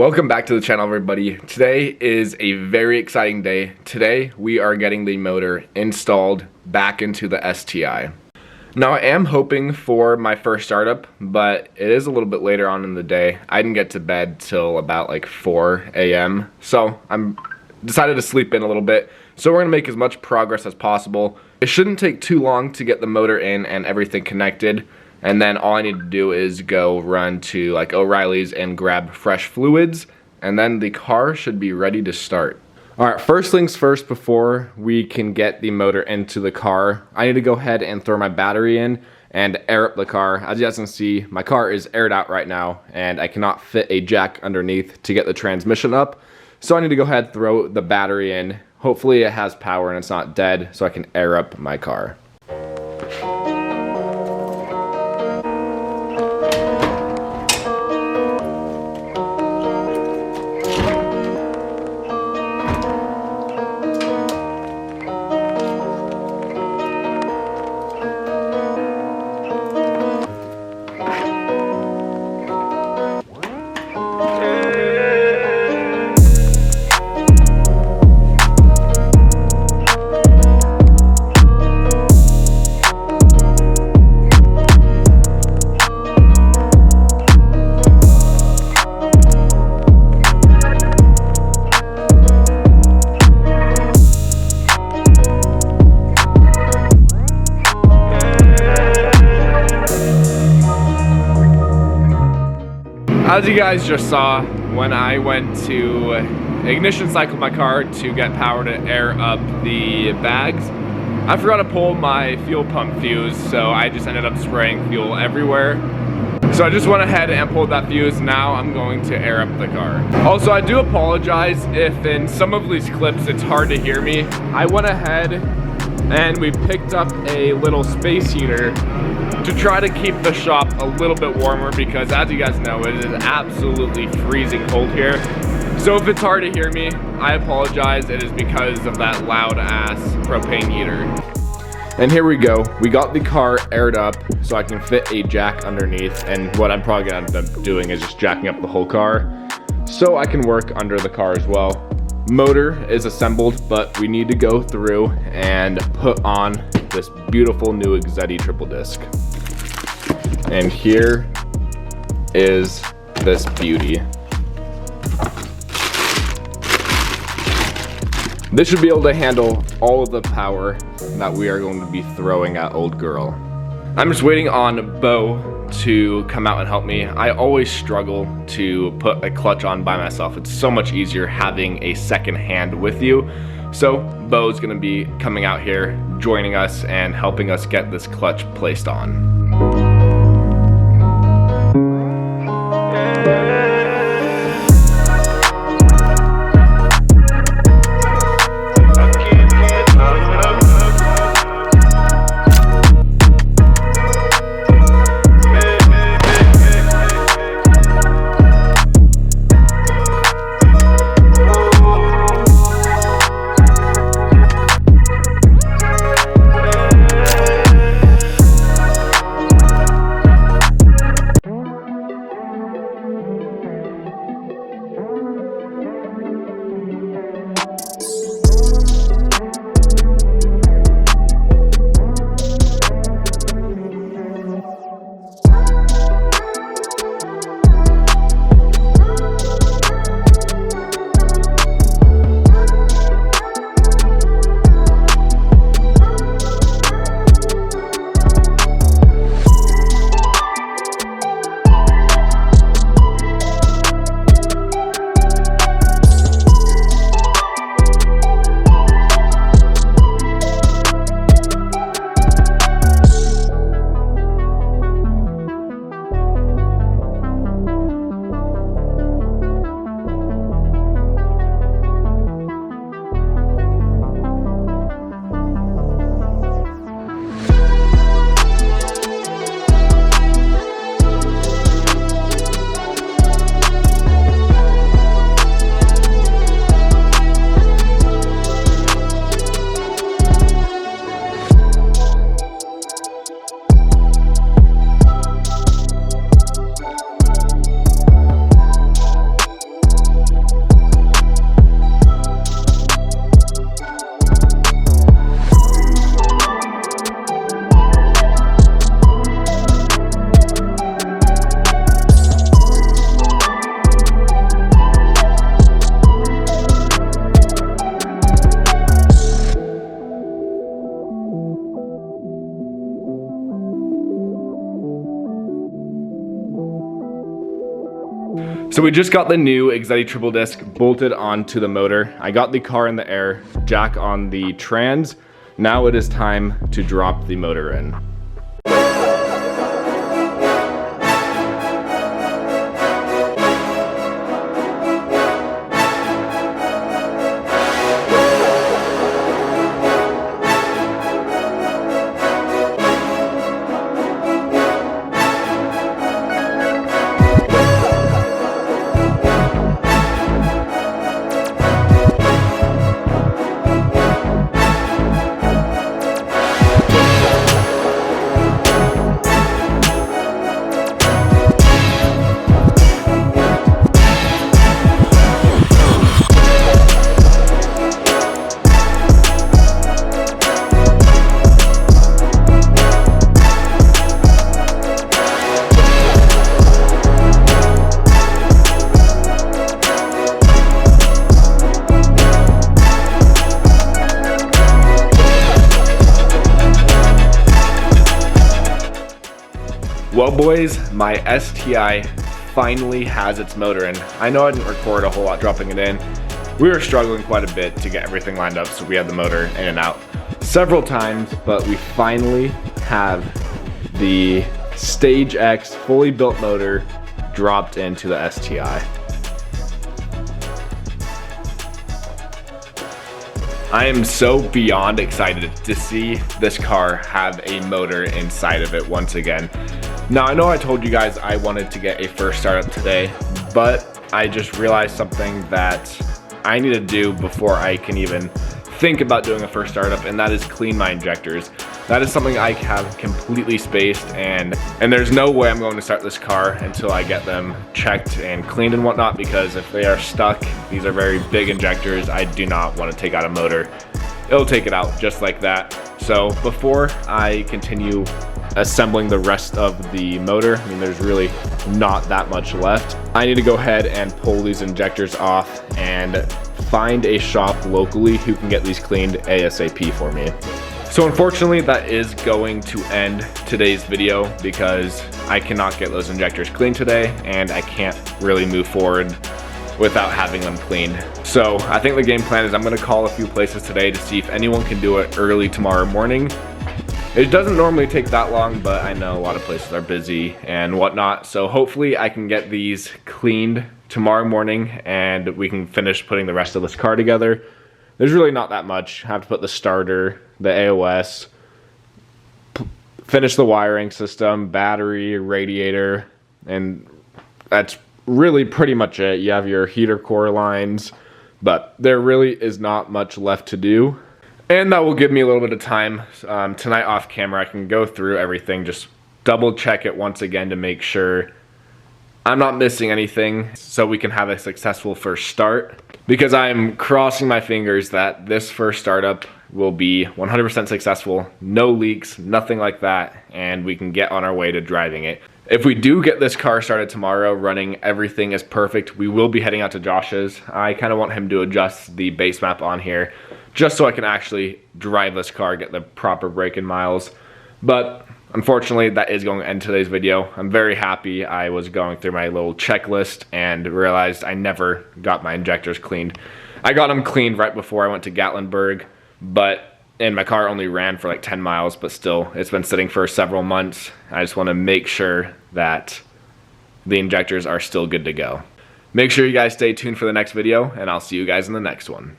Welcome back to the channel, everybody. Today is a very exciting day. Today we are getting the motor installed back into the STI. Now I am hoping for my first startup, but it is a little bit later on in the day. I didn't get to bed till about like 4 a.m. So I'm decided to sleep in a little bit. So we're gonna make as much progress as possible. It shouldn't take too long to get the motor in and everything connected. And then all I need to do is go run to like O'Reilly's and grab fresh fluids, and then the car should be ready to start. All right, first things first, before we can get the motor into the car, I need to go ahead and throw my battery in and air up the car. As you guys can see, my car is aired out right now and I cannot fit a jack underneath to get the transmission up. So I need to go ahead and throw the battery in. Hopefully it has power and it's not dead so I can air up my car. As you guys just saw, when I went to ignition cycle my car to get power to air up the bags, I forgot to pull my fuel pump fuse, so I just ended up spraying fuel everywhere. So I just went ahead and pulled that fuse. Now I'm going to air up the car. Also, I do apologize if in some of these clips it's hard to hear me. I went ahead and we picked up a little space heater to try to keep the shop a little bit warmer, because as you guys know, it is absolutely freezing cold here. So if it's hard to hear me, I apologize. It is because of that loud ass propane heater. And here we go. We got the car aired up so I can fit a jack underneath, and what I'm probably gonna end up doing is just jacking up the whole car so I can work under the car as well. Motor is assembled, but we need to go through and put on this beautiful new Exetti triple disc. And here is this beauty. This should be able to handle all of the power that we are going to be throwing at old girl. I'm just waiting on Bo to come out and help me. I always struggle to put a clutch on by myself. It's so much easier having a second hand with you. So Bo's gonna be coming out here, joining us and helping us get this clutch placed on. So we just got the new Exetti triple disc bolted onto the motor. I got the car in the air, jack on the trans. Now it is time to drop the motor in. Well boys, my STI finally has its motor in. I know I didn't record a whole lot dropping it in. We were struggling quite a bit to get everything lined up so we had the motor in and out several times, but we finally have the Stage X fully built motor dropped into the STI. I am so beyond excited to see this car have a motor inside of it once again. Now I know I told you guys I wanted to get a first startup today, but I just realized something that I need to do before I can even think about doing a first startup, and that is clean my injectors. That is something I have completely spaced, and there's no way I'm going to start this car until I get them checked and cleaned and whatnot, because if they are stuck, these are very big injectors, I do not want to take out a motor. It'll take it out just like that. So before I continue assembling the rest of the motor, I mean there's really not that much left, I need to go ahead and pull these injectors off and find a shop locally who can get these cleaned ASAP for me. So unfortunately that is going to end today's video because I cannot get those injectors cleaned today, and I can't really move forward without having them cleaned. So I think the game plan is I'm going to call a few places today to see if anyone can do it early tomorrow morning. It doesn't normally take that long, but I know a lot of places are busy and whatnot, so hopefully I can get these cleaned tomorrow morning and we can finish putting the rest of this car together. There's really not that much. I have to put the starter, the AOS, finish the wiring system, battery, radiator, and that's really pretty much it. You have your heater core lines, but there really is not much left to do. And that will give me a little bit of time. Tonight off camera, I can go through everything, just double check it once again to make sure I'm not missing anything so we can have a successful first start. Because I'm crossing my fingers that this first startup will be 100% successful, no leaks, nothing like that, and we can get on our way to driving it. If we do get this car started tomorrow, running everything is perfect, we will be heading out to Josh's. I kind of want him to adjust the base map on here just so I can actually drive this car, get the proper break-in miles. But unfortunately, that is going to end today's video. I'm very happy. I was going through my little checklist and realized I never got my injectors cleaned. I got them cleaned right before I went to Gatlinburg, and my car only ran for like 10 miles, but still, it's been sitting for several months. I just want to make sure that the injectors are still good to go. Make sure you guys stay tuned for the next video, and I'll see you guys in the next one.